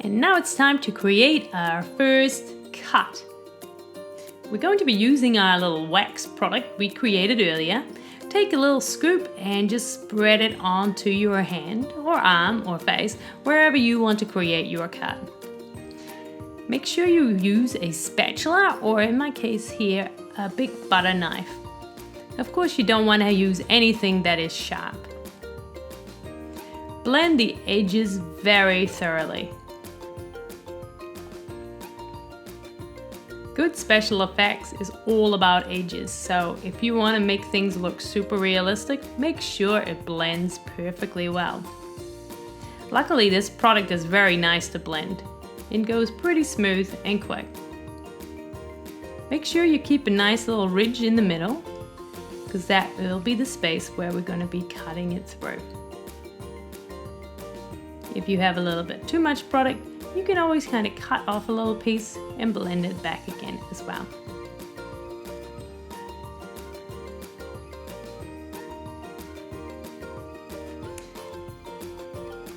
And now it's time to create our first cut. We're going to be using our little wax product we created earlier. Take a little scoop and just spread it onto your hand or arm or face, wherever you want to create your cut. Make sure you use a spatula, or in my case here, a big butter knife. Of course, you don't want to use anything that is sharp. Blend the edges very thoroughly. Good special effects is all about edges, so if you want to make things look super realistic, make sure it blends perfectly well. Luckily, this product is very nice to blend. It goes pretty smooth and quick. Make sure you keep a nice little ridge in the middle, because that will be the space where we're going to be cutting it through. If you have a little bit too much product, you can always kind of cut off a little piece and blend it back again as well.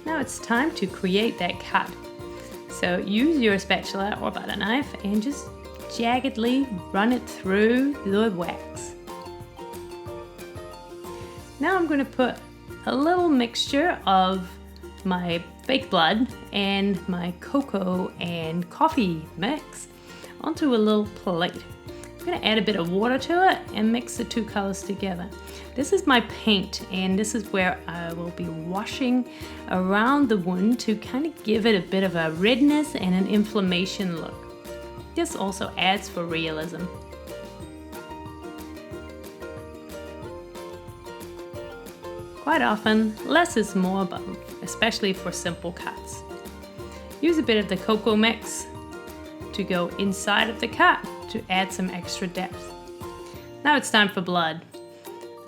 Now it's time to create that cut. So use your spatula or butter knife and just jaggedly run it through the wax. Now I'm going to put a little mixture of my fake blood and my cocoa and coffee mix onto a little plate. I'm going to add a bit of water to it and mix the two colors together. This is my paint, and this is where I will be washing around the wound to kind of give it a bit of a redness and an inflammation look. This also adds for realism. Quite often, less is more, but especially for simple cuts. Use a bit of the cocoa mix to go inside of the cut to add some extra depth. Now it's time for blood.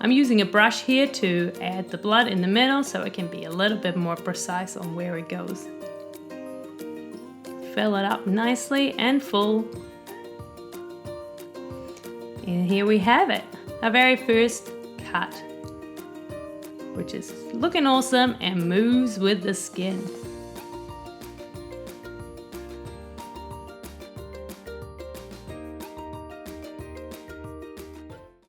I'm using a brush here to add the blood in the middle so it can be a little bit more precise on where it goes. Fill it up nicely and full. And here we have it, our very first cut, which is looking awesome and moves with the skin.